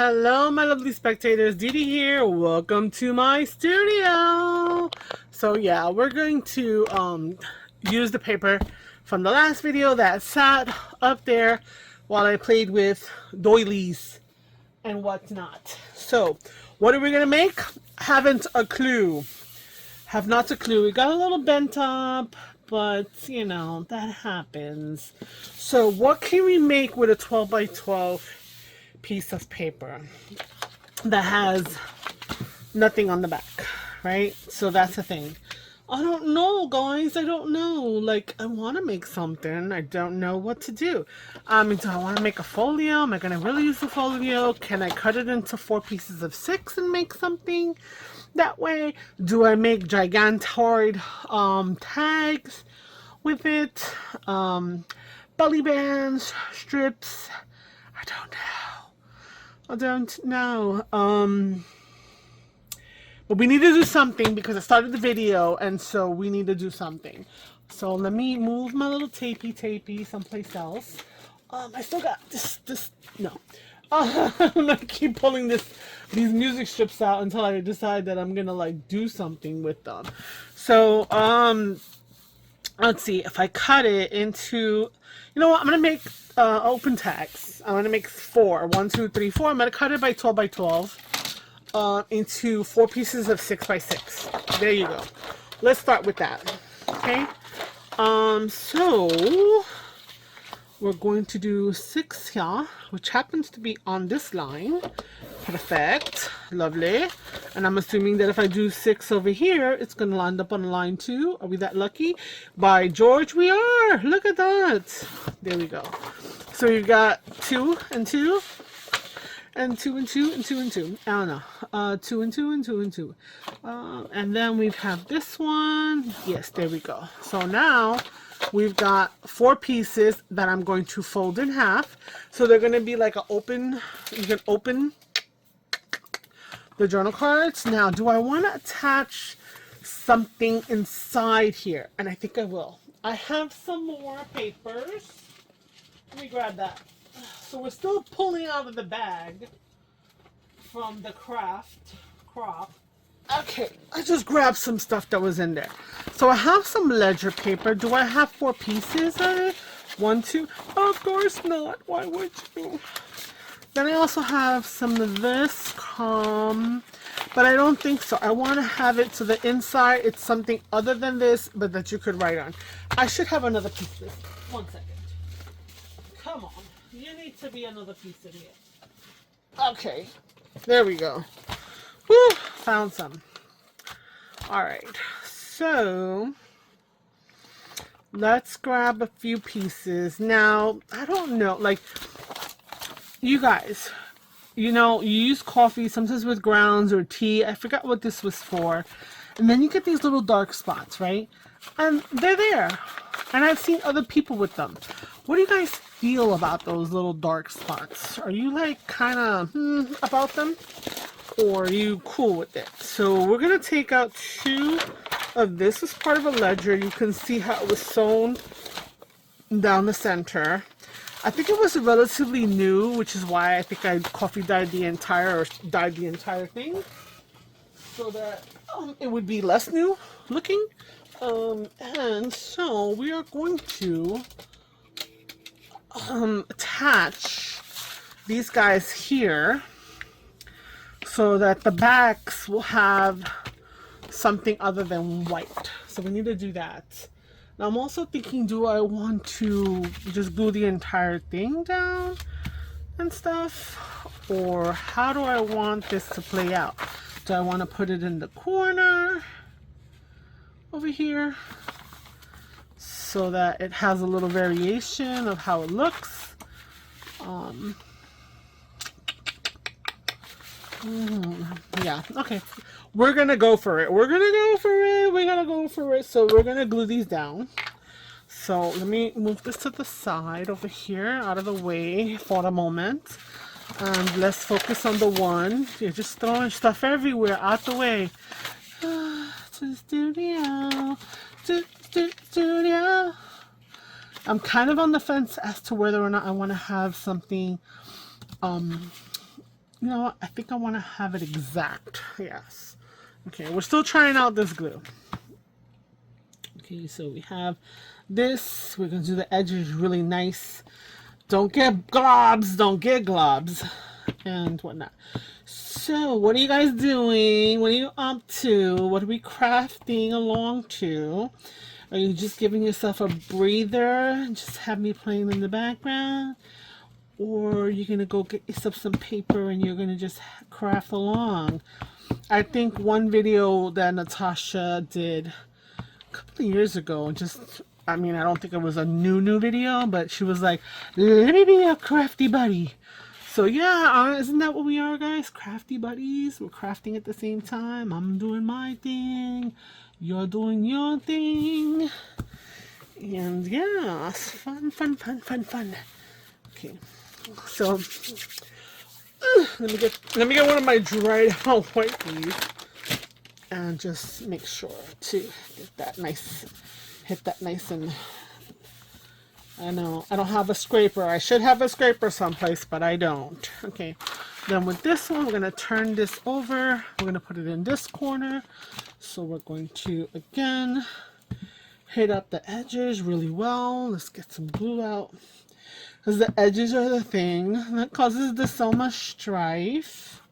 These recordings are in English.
Hello, my lovely spectators. Didi here. Welcome to my studio. So yeah, we're going to use the paper from the last video that sat up there while I played with doilies and whatnot. So, what are we gonna make? Haven't a clue. Have not a clue. We got a little bent up, but you know, that happens. So, what can we make with a 12 by 12 piece of paper that has nothing on the back, right? So that's the thing. I don't know, guys. I don't know. Like, I want to make something. I don't know what to do. Do I want to make a folio? Am I going to really use the folio? Can I cut it into 4 pieces of 6 and make something that way? Do I make gigantoid tags with it? Belly bands, strips? I don't know. But we need to do something because I started the video, and so we need to do something. So let me move my little tapey someplace else. I still got this. No. I'm gonna keep pulling these music strips out until I decide that I'm gonna like do something with them. So let's see if I cut it into. You know what? I'm gonna make open tags. I'm gonna make 4. 1, 2, 3, 4. I'm gonna cut it by 12 by 12 into 4 pieces of 6 by 6. There you go. Let's start with that. Okay. So we're going to do 6 here, which happens to be on this line. Perfect. Lovely. And I'm assuming that if I do 6 over here, it's going to land up on line 2. Are we that lucky? By George, we are. Look at that. There we go. So you've got 2 and 2. And 2 and 2 and 2 and 2. I don't know. 2 and 2 and 2 and 2. And then we have this one. Yes, there we go. So now we've got 4 pieces that I'm going to fold in half. So they're going to be like an open, you can open the journal cards. Now, do I want to attach something inside here? And I think I will. I have some more papers. Let me grab that. So we're still pulling out of the bag from the crop. Okay, I just grabbed some stuff that was in there. So I have some ledger paper. Do I have 4 pieces of it? 1, 2. Of course not. Why would you? Then I also have some of this, but I don't think so. I want to have it so the inside it's something other than this, but that you could write on. I should have another piece of this. 1 second. Come on. You need to be another piece in here. Okay. There we go. Woo! Found some. Alright. So let's grab a few pieces. Now, I don't know. Like, you guys, you know, you use coffee sometimes with grounds or tea. I forgot what this was for. And then you get these little dark spots, right? And they're there. And I've seen other people with them. What do you guys feel about those little dark spots? Are you like kind of about them? Or are you cool with it? So we're going to take out 2 of this as part of a ledger. You can see how it was sewn down the center. I think it was relatively new, which is why I think I coffee dyed the entire thing. So that it would be less new looking. And so we are going to attach these guys here so that the backs will have something other than white. So we need to do that. Now I'm also thinking, do I want to just glue the entire thing down and stuff? Or how do I want this to play out? Do I want to put it in the corner over here so that it has a little variation of how it looks? Yeah, okay. We're gonna go for it. We're gonna go for it. So we're gonna glue these down. So let me move this to the side over here, out of the way for a moment. And let's focus on the one. You're just throwing stuff everywhere, out the way. To the studio. Studio. I'm kind of on the fence as to whether or not I want to have something You know what? I think I want to have it exact. Yes. Okay, we're still trying out this glue. Okay, so we have this. We're going to do the edges really nice. Don't get globs. Don't get globs. And whatnot. So, what are you guys doing? What are you up to? What are we crafting along to? Are you just giving yourself a breather? Just have me playing in the background? Or are you going to go get yourself some paper and you're going to just craft along? I think one video that Natasha did a couple of years ago, just, I mean, I don't think it was a new video, but she was like, let me be a crafty buddy. So yeah, isn't that what we are, guys? Crafty buddies. We're crafting at the same time. I'm doing my thing. You're doing your thing. And yeah, it's fun. Okay. So let me get one of my dried out white leaves and just make sure to get that nice, hit that nice. And I know I don't have a scraper. I should have a scraper someplace, but I don't. Okay, then with this one, we're gonna turn this over. We're gonna put it in this corner. So we're going to again hit up the edges really well. Let's get some glue out, because the edges are the thing that causes the so much strife.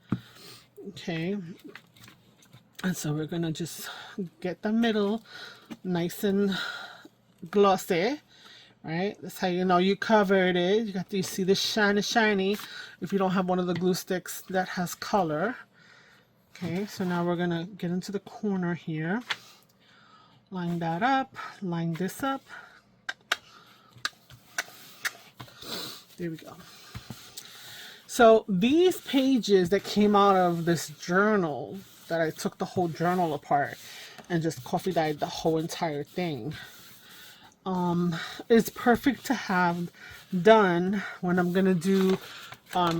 Okay, and so we're gonna just get the middle nice and glossy. Right, that's how you know you covered it. You got to see the shiny if you don't have one of the glue sticks that has color. Okay, so now we're gonna get into the corner here. Line that up, line this up. There we go. So these pages that came out of this journal, that I took the whole journal apart and just coffee dyed the whole entire thing, is perfect to have done when I'm gonna do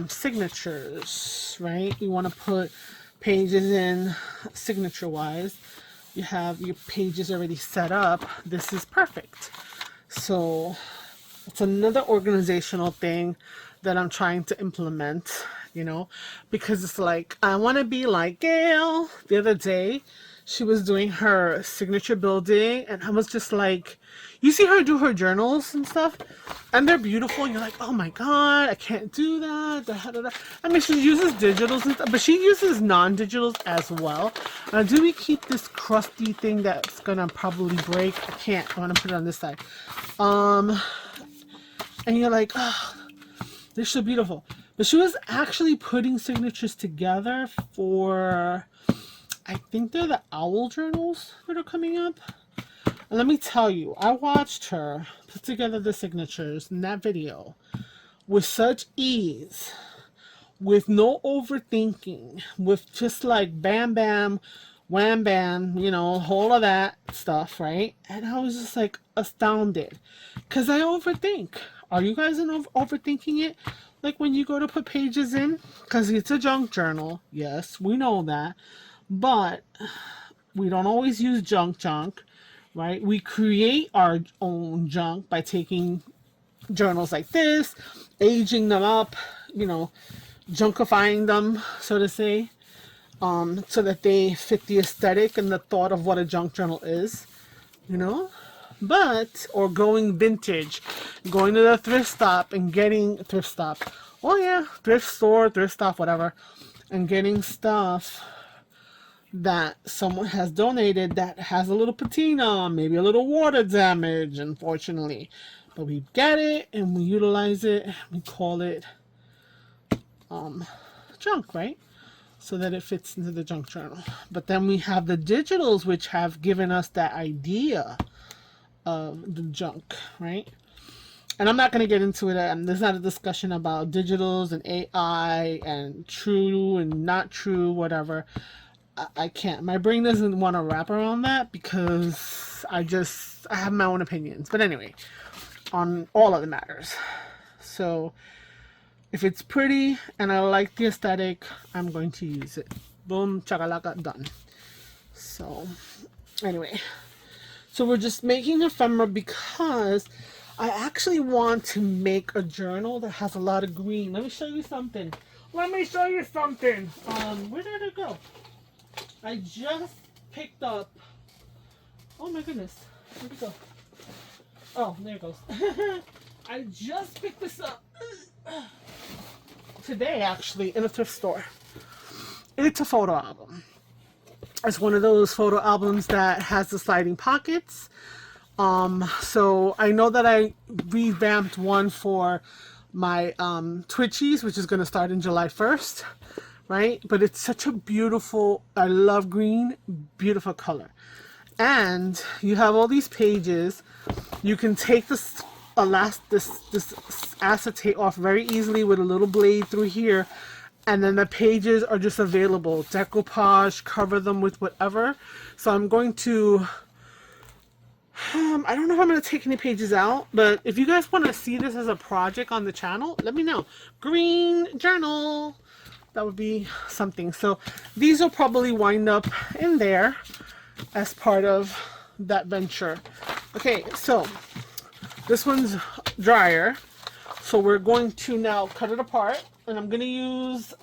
signatures, right? You want to put pages in signature wise. You have your pages already set up. This is perfect. So it's another organizational thing that I'm trying to implement, you know, because it's like, I want to be like Gail. The other day, she was doing her signature building, and I was just like, you see her do her journals and stuff, and they're beautiful, and you're like, oh my god, I can't do that. I mean, she uses digitals and stuff, but she uses non-digitals as well. Now, do we keep this crusty thing that's gonna probably break? I can't. I want to put it on this side. And you're like, oh, they're so beautiful. But she was actually putting signatures together for, I think they're the owl journals that are coming up. And let me tell you, I watched her put together the signatures in that video with such ease, with no overthinking, with just like bam, bam, wham, bam, you know, all of that stuff, right? And I was just like astounded, because I overthink. Are you guys overthinking it? Like when you go to put pages in, because it's a junk journal. Yes, we know that. But we don't always use junk, right? We create our own junk by taking journals like this, aging them up, you know, junkifying them, so to say, so that they fit the aesthetic and the thought of what a junk journal is, you know? But, or going vintage, going to the thrift stop and getting, thrift store, thrift stop, whatever, and getting stuff that someone has donated that has a little patina, maybe a little water damage, unfortunately. But we get it and we utilize it, we call it junk, right? So that it fits into the junk journal. But then we have the digitals, which have given us that idea of the junk, right? And I'm not going to get into it. There's not a discussion about digitals and AI and true and not true, whatever. I can't. My brain doesn't want to wrap around that, because I have my own opinions. But anyway, on all other matters. So if it's pretty and I like the aesthetic, I'm going to use it. Boom, chakalaka, done. So anyway, so we're just making ephemera because I actually want to make a journal that has a lot of green. Let me show you something. Let me show you something. Where did it go? I just picked up. Oh my goodness. Where'd it go? Oh, there it goes. I just picked this up today, actually, in a thrift store. It's a photo album. It's one of those photo albums that has the sliding pockets. So I know that I revamped one for my Twitchies, which is going to start in July 1st, right? But it's such a beautiful, I love green, beautiful color. And you have all these pages. You can take this acetate off very easily with a little blade through here, and then the pages are just available. Decoupage, cover them with whatever. So I'm going to I don't know if I'm going to take any pages out, but if you guys want to see this as a project on the channel, let me know. Green journal, that would be something. So these will probably wind up in there as part of that venture. Okay, so this one's drier, so we're going to now cut it apart, and I'm going to use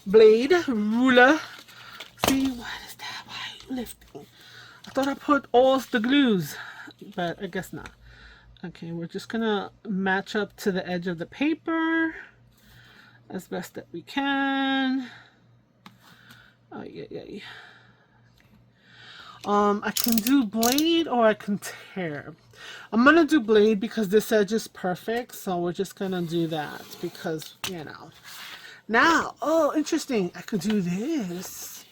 blade, ruler. See, what is that? Why are you lifting? I thought I put all the glues, but I guess not. Okay, we're just gonna match up to the edge of the paper as best that we can. Oh, yeah. I can do blade or I can tear. I'm gonna do blade because this edge is perfect, so we're just gonna do that because, you know. Now, oh, interesting. I could do this,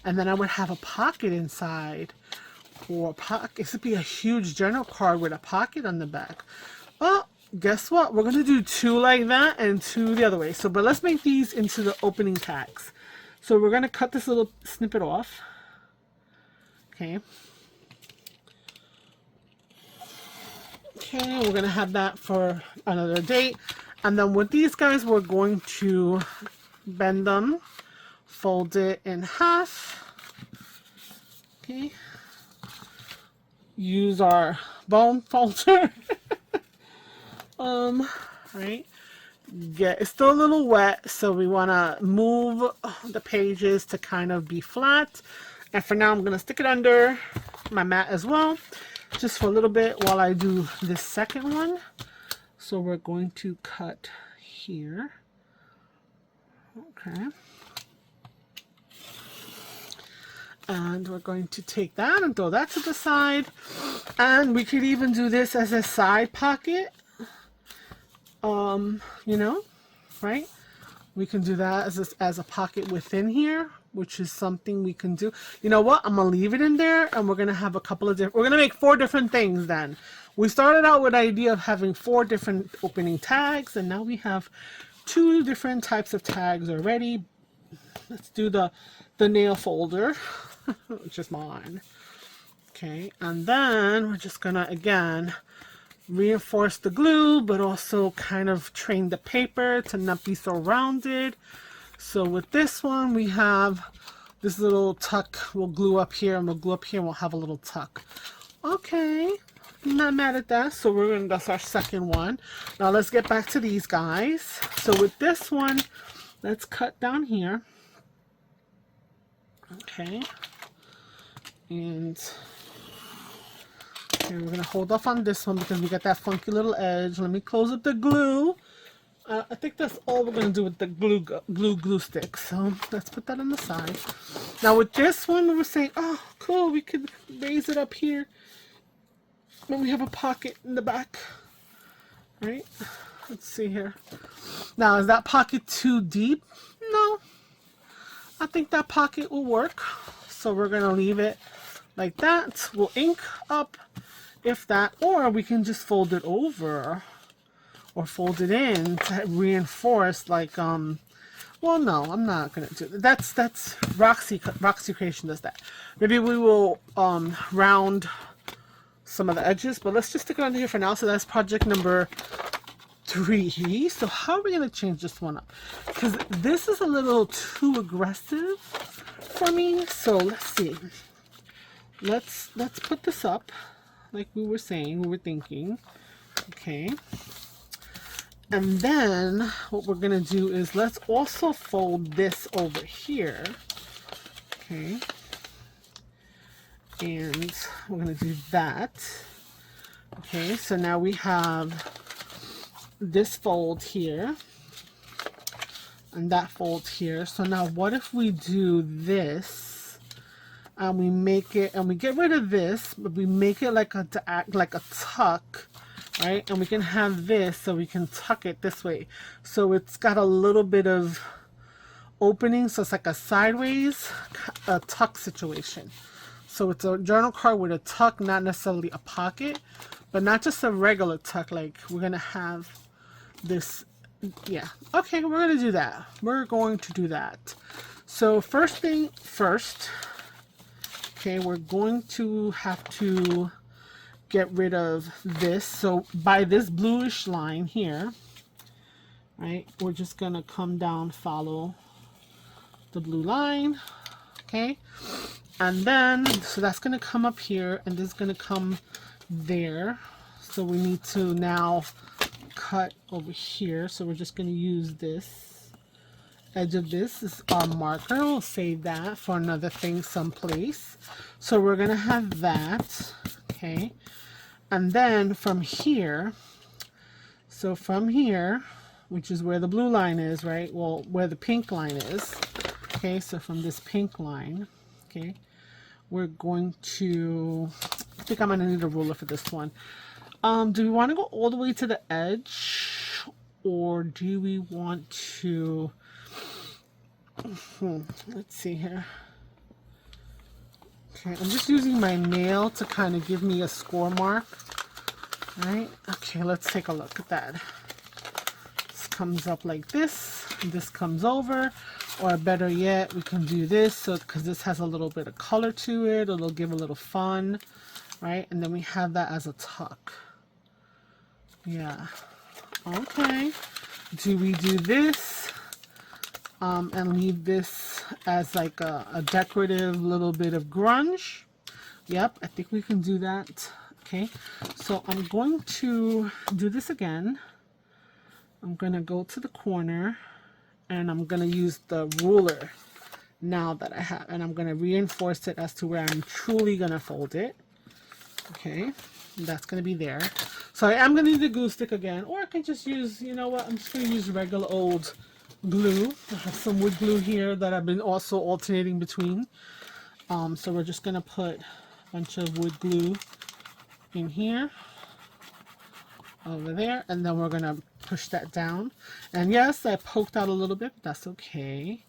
and then I would have a pocket inside, or a pocket. This would be a huge journal card with a pocket on the back. Oh, guess what? We're gonna do two like that and two the other way. So, but let's make these into the opening tags. So we're gonna cut this little snippet off. Okay. Okay, we're gonna have that for another date. And then with these guys, we're going to bend them, fold it in half. Okay. Use our bone folder. Right. It's still a little wet, so we want to move the pages to kind of be flat. And for now, I'm going to stick it under my mat as well, just for a little bit while I do this second one. So we're going to cut here. Okay. And we're going to take that and throw that to the side. And we could even do this as a side pocket. You know, right? We can do that as a pocket within here, which is something we can do. You know what? I'm going to leave it in there, and we're going to have a couple of different, we're going to make 4 different things then. We started out with the idea of having 4 different opening tags, and now we have 2 different types of tags already. Let's do the nail folder, which is mine. Okay, and then we're just going to, again, reinforce the glue, but also kind of train the paper to not be so rounded. So with this one, we have this little tuck. We'll glue up here, and we'll glue up here, and we'll have a little tuck. Okay, I'm not mad at that. So that's our second one. Now let's get back to these guys. So with this one, let's cut down here. Okay, and okay, we're gonna hold off on this one because we got that funky little edge. Let me close up the glue. I think that's all we're gonna do with the glue stick. So let's put that on the side. Now with this one, we were saying, oh, cool, we could raise it up here, and we have a pocket in the back. Right? Let's see here. Now, is that pocket too deep? No. I think that pocket will work. So we're gonna leave it like that. We'll ink up, if that, or we can just fold it over or fold it in to reinforce, like well, no, I'm not gonna do that. That's Roxy Creation does that. Maybe we will round some of the edges, but let's just stick it under here for now. So that's project number 3. So how are we gonna change this one up? Because this is a little too aggressive for me. So let's see. Let's put this up like we were saying, we were thinking. Okay. And then what we're going to do is let's also fold this over here. Okay. And we're going to do that. Okay, so now we have this fold here and that fold here. So now what if we do this and we make it, and we get rid of this, but we make it like a tuck, right? And we can have this so we can tuck it this way. So it's got a little bit of opening, so it's like a sideways tuck situation. So it's a journal card with a tuck, not necessarily a pocket, but not just a regular tuck. Like we're gonna have this, yeah. Okay, we're gonna do that. We're going to do that. So first thing first, okay, we're going to have to get rid of this. So by this bluish line here, right, we're just gonna come down, follow the blue line, okay? And then, so that's gonna come up here, and this is gonna come there. So we need to now cut over here. So we're just gonna use this edge of this is our marker. We'll save that for another thing someplace. So we're gonna have that, okay? And then from here, so from here, which is where the blue line is, right? Well, where the pink line is. Okay, so from this pink line, okay, we're going to, I think I'm gonna need a ruler for this one. Do we want to go all the way to the edge, or do we want to, let's see here. Okay, I'm just using my nail to kind of give me a score mark. All right, okay, let's take a look at that. This comes up like this, and this comes over, or better yet, we can do this, so because this has a little bit of color to it, it'll give a little fun, right? And then we have that as a tuck. Yeah, okay. Do we do this and leave this as like a decorative little bit of grunge? Yep, I think we can do that. Okay, so I'm going to do this again. I'm going to go to the corner, and I'm going to use the ruler now that I have, and I'm going to reinforce it as to where I'm truly going to fold it. Okay, that's going to be there. So I am going to need a glue stick again, or I can just use, you know what, I'm just going to use regular old glue. I have some wood glue here that I've been also alternating between. So we're just going to put a bunch of wood glue in here, over there, and then we're going to push that down. And yes, I poked out a little bit, but that's okay.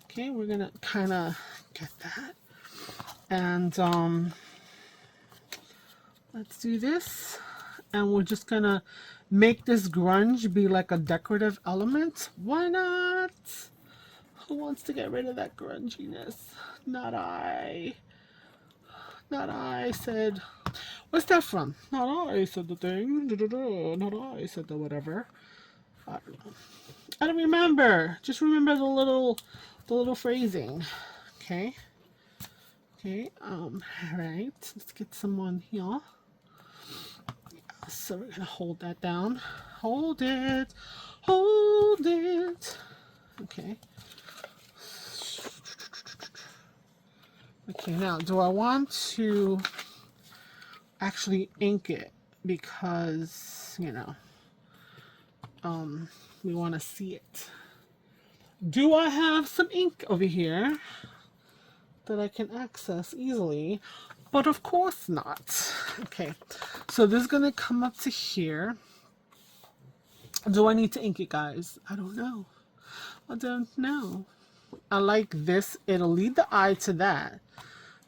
Okay, we're going to kind of get that. And let's do this. And we're just going to make this grunge be like a decorative element. Why not? Who wants to get rid of that grunginess? Not I. Not I said. What's that from? Not I said the thing. Not I said the whatever. I don't know. I don't remember. Just remember the little phrasing. Okay. Okay. All right. Let's get someone here. So we're gonna hold that down. Hold it. Hold it. Okay. Okay, now do I want to actually ink it, because, you know, we want to see it. Do I have some ink over here that I can access easily? But of course not. Okay, so this is going to come up to here. Do I need to ink it, guys? I don't know. I don't know. I like this. It'll lead the eye to that.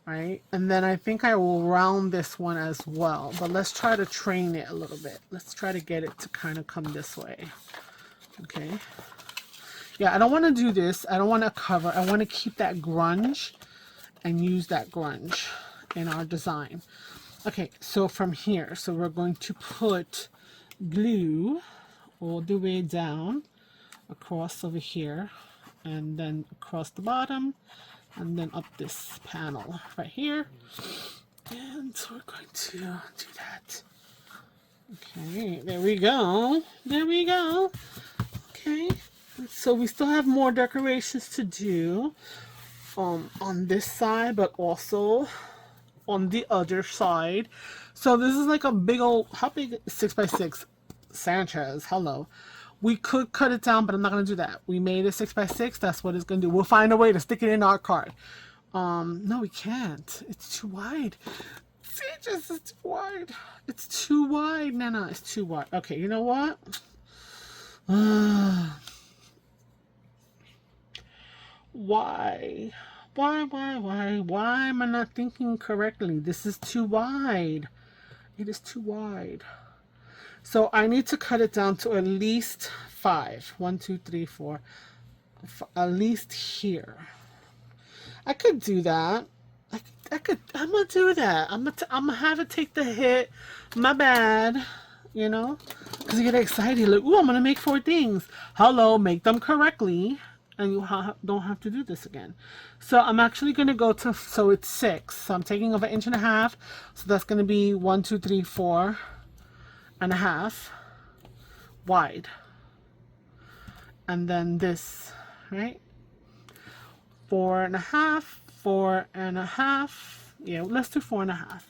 Right, and then I think I will round this one as well, but let's try to train it a little bit. Let's try to get it to kind of come this way. Okay, yeah, I don't want to do this. I don't want to cover. I want to keep that grunge and use that grunge in our design. Okay, so from here, so we're going to put glue all the way down across over here, and then across the bottom, and then up this panel right here. And we're going to do that. Okay, there we go. There we go. Okay, so we still have more decorations to do on this side, but also on the other side. So this is like a big old, how big? 6x6 Sanchez. Hello. We could cut it down, but I'm not gonna do that. We made it 6x6. That's what it's gonna do. We'll find a way to stick it in our card. No, we can't. It's too wide. See, just it's too wide. It's too wide, Nana. It's too wide. Okay, you know what? Why? Why am I not thinking correctly? This is too wide. It is too wide. So I need to cut it down to at least 5. 1, 2, 3, 4. At least here. I could do that. I'm gonna do that. I'm gonna have it take the hit. My bad. You know? Because you get excited. Like, ooh, I'm gonna make 4 things. Hello, make them correctly. And you don't have to do this again. So I'm actually going to go to, so it's 6. So I'm taking off 1.5 inches. So that's going to be 1, 2, 3, 4.5 wide. And then this, right? 4.5, 4.5. Yeah, let's do 4.5.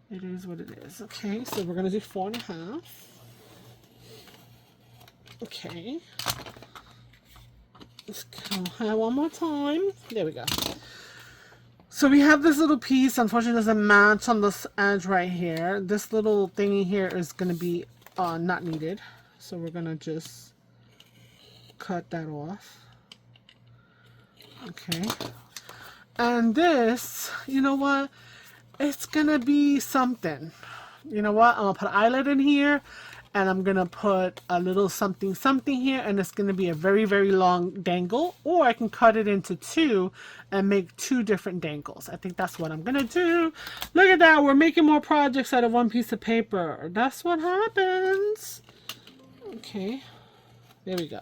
It is what it is. Okay, so we're going to do 4.5. Okay. Let's go one more time. There we go. So we have this little piece. Unfortunately, it doesn't match on this edge right here. This little thingy here is going to be not needed. So we're going to just cut that off. Okay. And this, you know what? It's going to be something. You know what? I'm going to put an eyelet in here. And I'm going to put a little something here, and it's going to be a very, very long dangle. Or I can cut it into 2 and make 2 different dangles. I think that's what I'm going to do. Look at that. We're making more projects out of one piece of paper. That's what happens. Okay. There we go.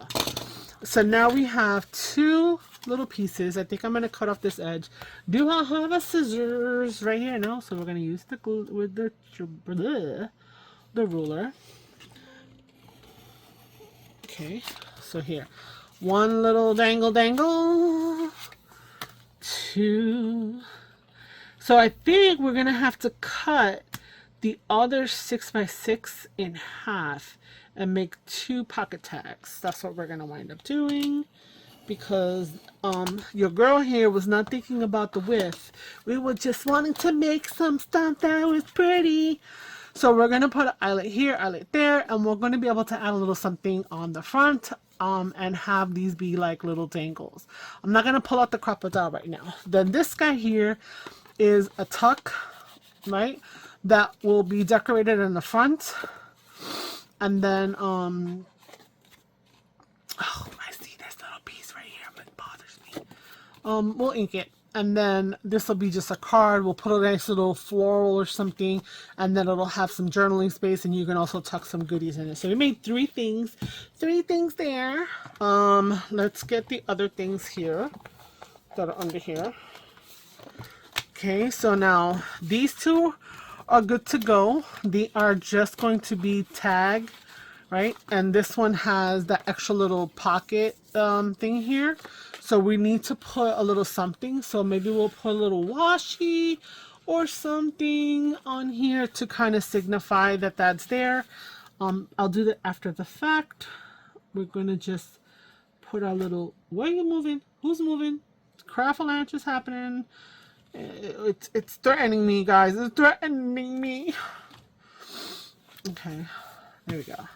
So now we have 2 little pieces. I think I'm going to cut off this edge. Do I have a scissors right here? No. So we're going to use the glue with the ruler. Okay, so here, 1 little dangle, 2. So I think we're gonna have to cut the other 6x6 in half and make 2 pocket tags. That's what we're gonna wind up doing, because your girl here was not thinking about the width. We were just wanting to make some stuff that was pretty. So we're going to put an eyelet here, eyelet there, and we're going to be able to add a little something on the front and have these be like little dangles. I'm not going to pull out the crocodile right now. Then this guy here is a tuck, right, that will be decorated in the front. And then, oh, I see this little piece right here, but it bothers me. We'll ink it. And then this will be just a card. We'll put a nice little floral or something, and then it'll have some journaling space, and you can also tuck some goodies in it. So we made 3 things. 3 things there. Let's get the other things here that are under here. Okay, so now these 2 are good to go. They are just going to be tagged, right? And this one has the extra little pocket thing here. So we need to put a little something. So maybe we'll put a little washi or something on here to kind of signify that that's there. I'll do that after the fact. We're going to just put our little, where are you moving? Who's moving? Craft-a-lanch is happening. It's threatening me, guys. It's threatening me. Okay, there we go.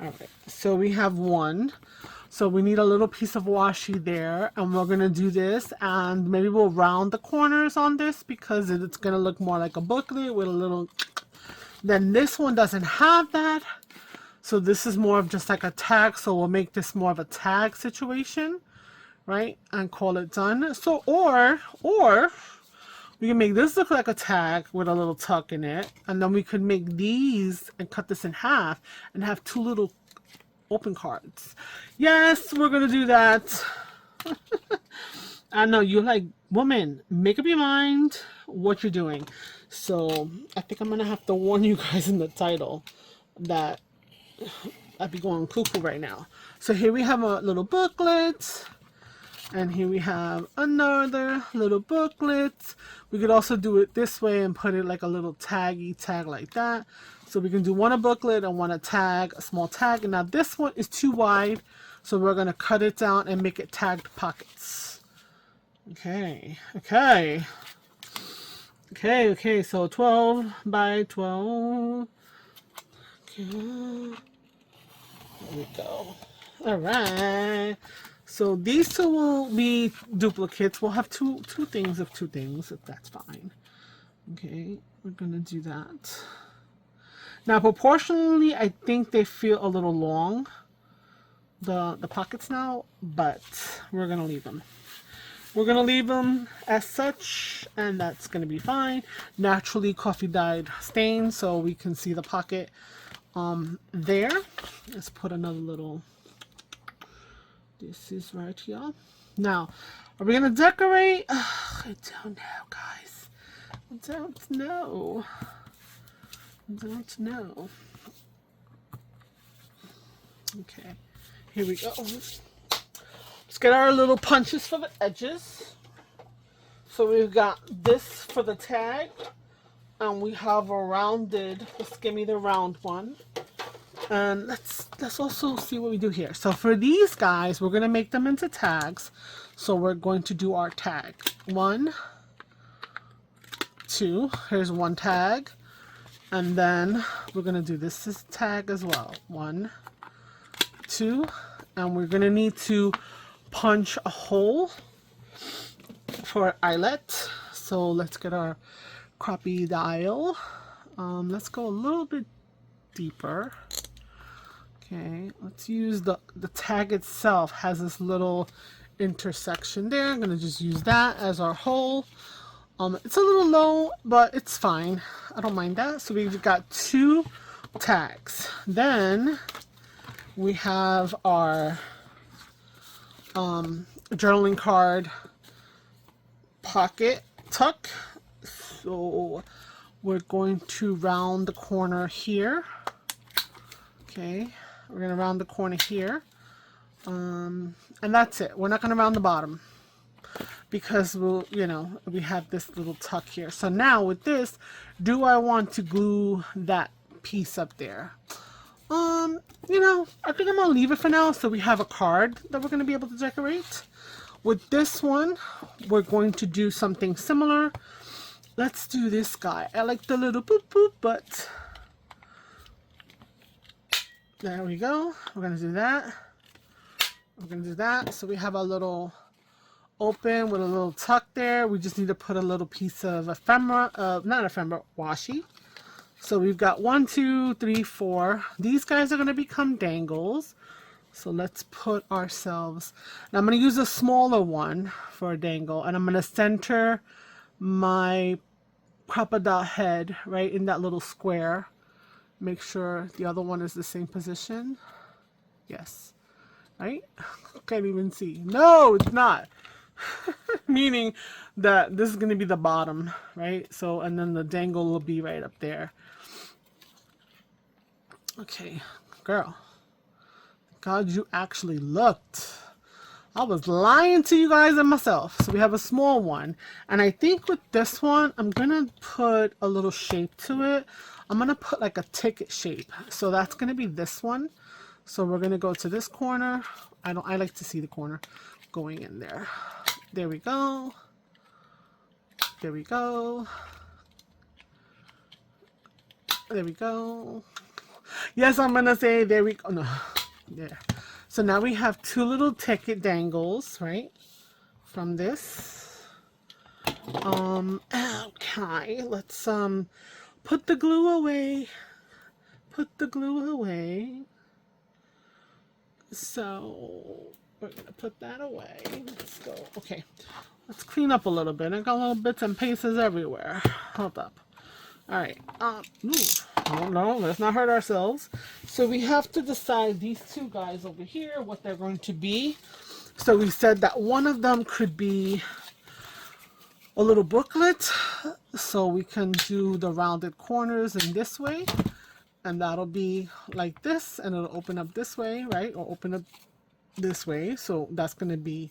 Alright, so we have 1. So we need a little piece of washi there, and we're going to do this, and maybe we'll round the corners on this because it's going to look more like a booklet with a little... Then this one doesn't have that, so this is more of just like a tag, so we'll make this more of a tag situation, right, and call it done. So, or we can make this look like a tag with a little tuck in it, and then we could make these and cut this in half and have 2 little open cards. Yes, we're gonna do that. I know you're like, woman, make up your mind what you're doing. So I think I'm gonna have to warn you guys in the title that I'd be going cuckoo right now. So here we have a little booklet, and here we have another little booklet. We could also do it this way and put it like a little tag like that. So we can do one a booklet and one a tag, a small tag. And now this one is too wide, so we're gonna cut it down and make it tagged pockets. Okay, okay. Okay, so 12 by 12. Okay. There we go. Alright. So these two will be duplicates. We'll have two things of two things, if that's fine. Okay, we're gonna do that. Now proportionally, I think they feel a little long, the pockets now, but we're gonna leave them. We're gonna leave them as such, and that's gonna be fine. Naturally coffee dyed stain, so we can see the pocket there. Let's put another little, this is right here. Now, are we gonna decorate? I don't know, guys. I don't know. I don't know. Okay, here we go. Let's get our little punches for the edges. So we've got this for the tag, and we have a rounded, let's give me the round one. And let's also see what we do here. So for these guys, we're gonna make them into tags. So we're going to do our tag. 1, 2, here's one tag. And then we're gonna do this tag as well. 1, 2, and we're gonna need to punch a hole for eyelet. So let's get our crappy dial. Let's go a little bit deeper. Okay, let's use the tag itself has this little intersection there. I'm gonna just use that as our hole. It's a little low, but it's fine. I don't mind that. So we've got 2 tags. Then we have our journaling card pocket tuck. So we're going to round the corner here. Okay, we're gonna round the corner here, and that's it. We're not gonna round the bottom because we'll, we have this little tuck here. So now with this, do I want to glue that piece up there? I think I'm gonna leave it for now, so we have a card that we're gonna be able to decorate. With this one, we're going to do something similar. Let's do this guy. I like the little boop boop, but there we go. We're gonna do that. We're gonna do that. So we have a little open with a little tuck there. We just need to put a little piece of ephemera, not ephemera, washi. So we've got 1, 2, 3, 4. These guys are gonna become dangles. So let's put ourselves, and I'm gonna use a smaller one for a dangle, and I'm gonna center my crocodile head right in that little square. Make sure the other one is the same position. Yes. Right? Can't even see. No, it's not. Meaning that this is going to be the bottom, right? So, and then the dangle will be right up there. Okay, girl. God, you actually looked. I was lying to you guys and myself. So we have a small one. And I think with this one, I'm going to put a little shape to it. I'm going to put like a ticket shape. So that's going to be this one. So we're going to go to this corner. I like to see the corner going in there. There we go. There we go. There we go. Yes, I'm going to say there we go. No. There. So now we have 2 little ticket dangles, right? From this. Okay, let's put the glue away. Put the glue away. So we're gonna put that away. Let's go. Okay, let's clean up a little bit. I got little bits and pieces everywhere. Hold up. All right. No, let's not hurt ourselves. So we have to decide these 2 guys over here, what they're going to be. So we said that one of them could be a little booklet, so we can do the rounded corners in this way, and that'll be like this, and it'll open up this way, right? Or open up this way. So that's going to be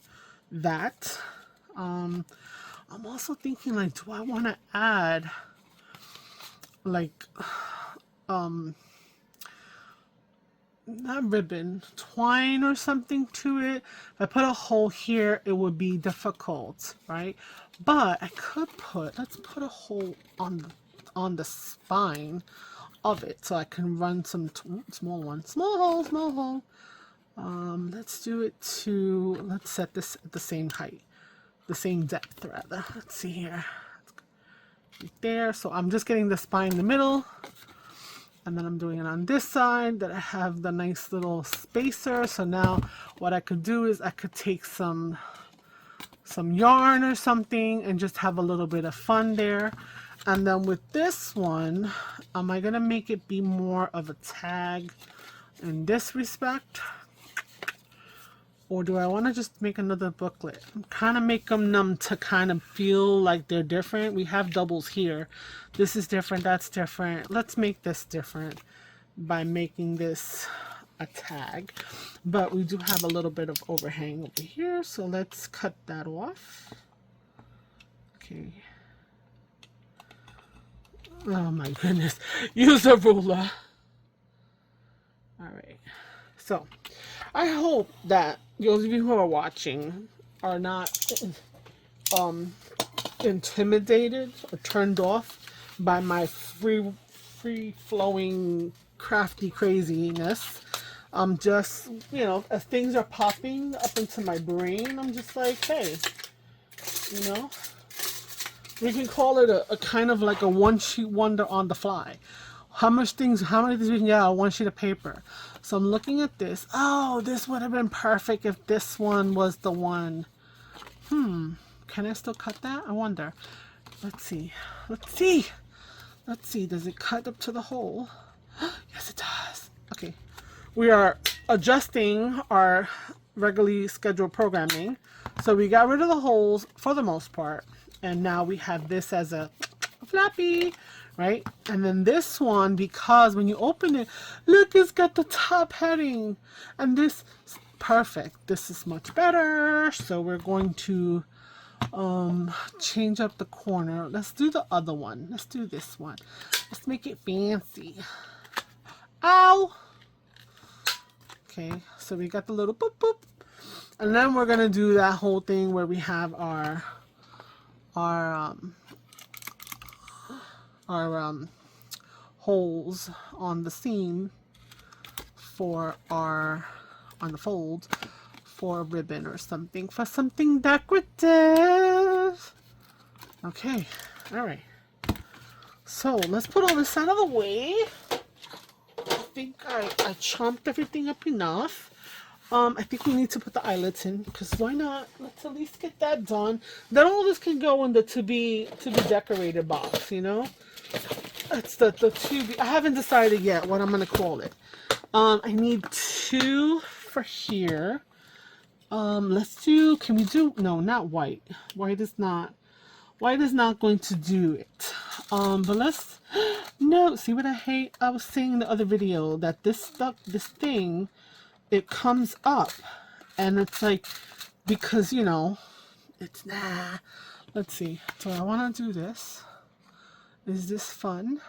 that. I'm also thinking, like, do I want to add like not ribbon, twine or something to it? If I put a hole here, it would be difficult, right? But I could put, let's put a hole on the spine of it, so I can run some small one, small hole. Let's do it to, let's set this at the same height, the same depth rather. Let's see here, right there. So I'm just getting the spine in the middle, and then I'm doing it on this side that I have the nice little spacer. So now what I could do is I could take some yarn or something and just have a little bit of fun there. And then with this one, am I gonna make it be more of a tag in this respect, or do I want to just make another booklet? Kind of make them to kind of feel like they're different. We have doubles here. This is different, that's different. Let's make this different by making this a tag. But we do have a little bit of overhang over here, so let's cut that off. Okay. Oh my goodness. Use a ruler. All right. So I hope that those of you who are watching are not intimidated or turned off by my free-flowing crafty craziness. Just, you know, as things are popping up into my brain, I'm just like, hey, you know, we can call it a kind of like a one-sheet wonder on the fly. How many things we can get out of one sheet of paper? So I'm looking at this. Oh, this would have been perfect if this one was the one. Can I still cut that? I wonder. Let's see. Let's see. Let's see. Does it cut up to the hole? Yes, it does. Okay. We are adjusting our regularly scheduled programming. So we got rid of the holes for the most part. And now we have this as a floppy, right? And then this one, because when you open it, look, it's got the top heading, and this, perfect. This is much better. So we're going to change up the corner. Let's do the other one. Let's do this one. Let's make it fancy. Ow. Okay, so we got the little boop boop, and then we're gonna do that whole thing where we have our holes on the seam for on the fold for a ribbon or something, for something decorative. Okay, all right. So let's put all this out of the way. I think I chomped everything up enough. I think we need to put the eyelets in, because why not? Let's at least get that done. Then all this can go in the to be decorated box, you know? That's the to be. I haven't decided yet what I'm gonna call it. I need 2 for here. Let's do, can we do, no, not white. White is not going to do it. But let's, no, see what I hate? I was saying in the other video that this thing, it comes up, and it's like, because, you know, it's, nah. Let's see. So I want to do this. Is this fun?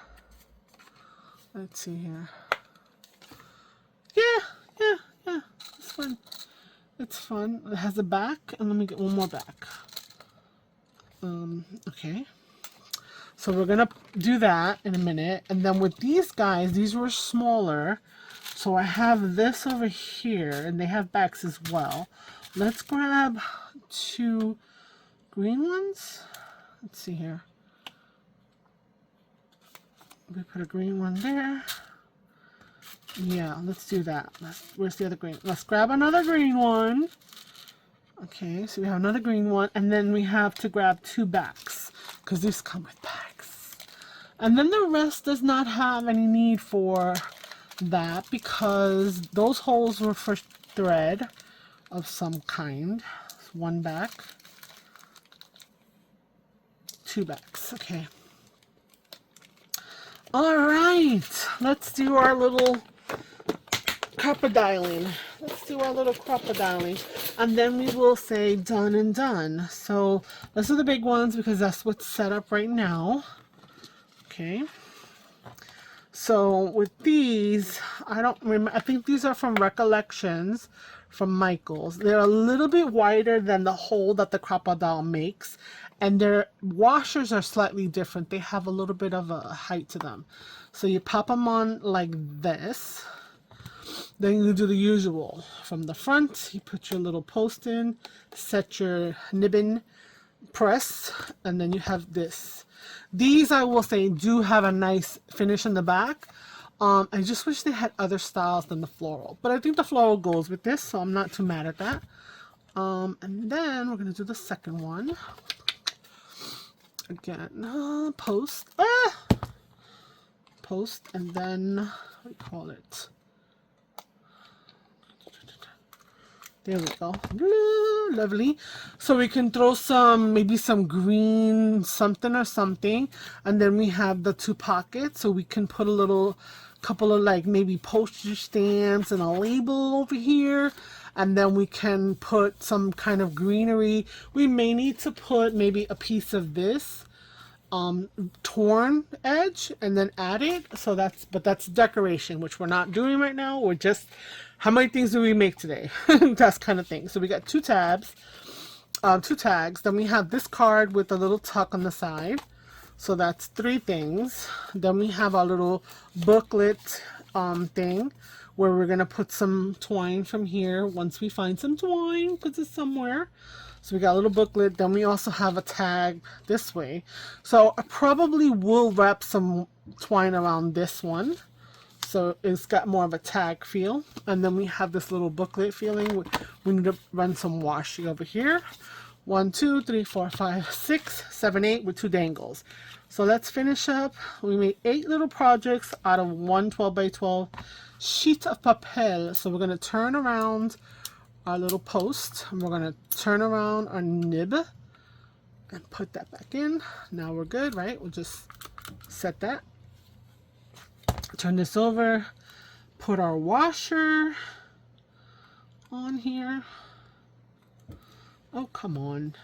Let's see here. Yeah. It's fun. It's fun. It has a back, and let me get one more back. Okay. So we're gonna do that in a minute, and then with these guys, these were smaller. So I have this over here, and they have backs as well. Let's grab 2 green ones. Let's see here. We put a green one there. Yeah, let's do that. Where's the other green? Let's grab another green one. Okay, so we have another green one, and then we have to grab 2 backs, because these come with backs. And then the rest does not have any need for that, because those holes were for thread, of some kind. One back, two backs. Okay. All right, let's do our little crocodiling. Let's do our little crocodiling, and then we will say done and done. So those are the big ones because that's what's set up right now. Okay. So with these, I don't remember. I think these are from Recollections from Michael's. They're a little bit wider than the hole that the crocodile makes, and their washers are slightly different. They have a little bit of a height to them. So you pop them on like this. Then you do the usual. From the front, you put your little post in, set your nibbin, press, and then you have this. These, I will say, do have a nice finish in the back. I just wish they had other styles than the floral. But I think the floral goes with this, so I'm not too mad at that. And then we're going to do the second one. Again, post. Post, and then, what do you call it? There we go. Lovely. So we can throw some, maybe some green something or something. And then we have the two pockets. So we can put a little, couple of like maybe postage stamps and a label over here. And then we can put some kind of greenery. We may need to put maybe a piece of this torn edge and then add it. So that's decoration, which we're not doing right now. We're just, how many things do we make today? That's kind of thing. So we got two tabs, two tags. Then we have this card with a little tuck on the side. So that's three things. Then we have our little booklet thing where we're going to put some twine from here once we find some twine, because it's somewhere. So we got a little booklet. Then we also have a tag this way. So I probably will wrap some twine around this one, so it's got more of a tag feel. And then we have this little booklet feeling. We need to run some washi over here. 1, 2, 3, 4, 5, 6, 7, 8 with 2 dangles. So let's finish up. We made 8 little projects out of one 12 by 12 sheet of papel. So we're going to turn around our little post, and we're going to turn around our nib and put that back in. Now we're good, right? We'll just set that. Turn this over, put our washer on here. Oh, come on.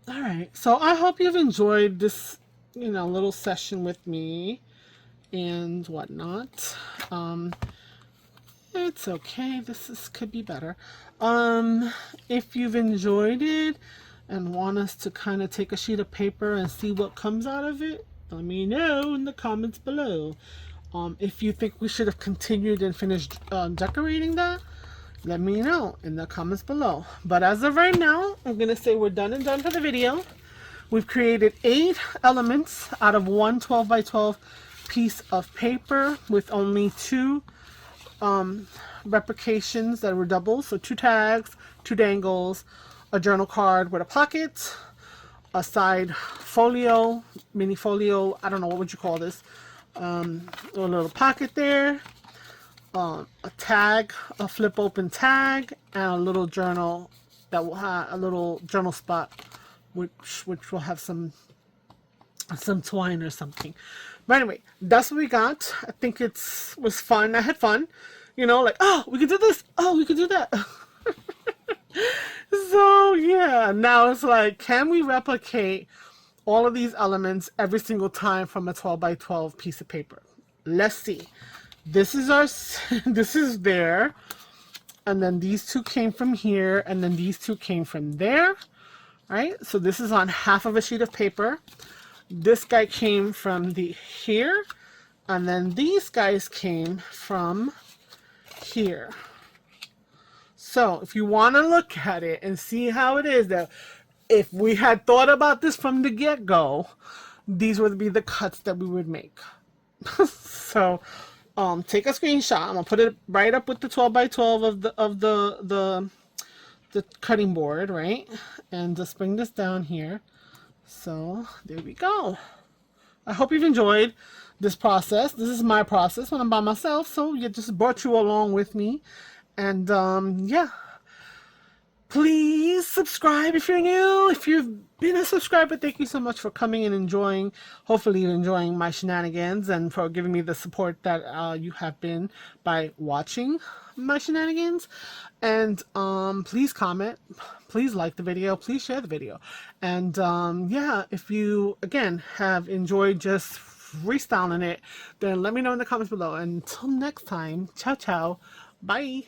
All right, so I hope you've enjoyed this, little session with me and whatnot. It's okay. Could be better. If you've enjoyed it and want us to kind of take a sheet of paper and see what comes out of it, let me know in the comments below. If you think we should have continued and finished decorating that, let me know in the comments below. But as of right now, I'm going to say we're done and done for the video. We've created 8 elements out of one 12 by 12 piece of paper with only 2 replications that were doubles. So 2 tags, 2 dangles, a journal card with a pocket, a side folio, mini folio, I don't know, what would you call this? A little pocket there, a tag, a flip open tag, and a little journal that will have a little journal spot, which will have some twine or something. But anyway, that's what we got. I think was fun. I had fun, like, oh, we could do this, oh, we could do that. So yeah, now it's like, can we replicate all of these elements every single time from a 12 by 12 piece of paper? Let's see. This is this is there, and then these 2 came from here, and then these 2 came from there, right? So this is on half of a sheet of paper. This guy came from here, and then these guys came from here. So if you want to look at it and see how it is, that if we had thought about this from the get-go, these would be the cuts that we would make. So take a screenshot. I'm gonna put it right up with the 12 by 12 of the cutting board, right? And just bring this down here. So there we go. I hope you've enjoyed this process. This is my process when I'm by myself, so you just brought you along with me. And yeah, please subscribe if you're new. If you've been a subscriber, thank you so much for coming and enjoying, hopefully you're enjoying my shenanigans, and for giving me the support that you have been by watching my shenanigans. And please comment, please like the video, please share the video. And yeah, if you again have enjoyed just freestyling it, then let me know in the comments below. Until next time, ciao ciao, bye.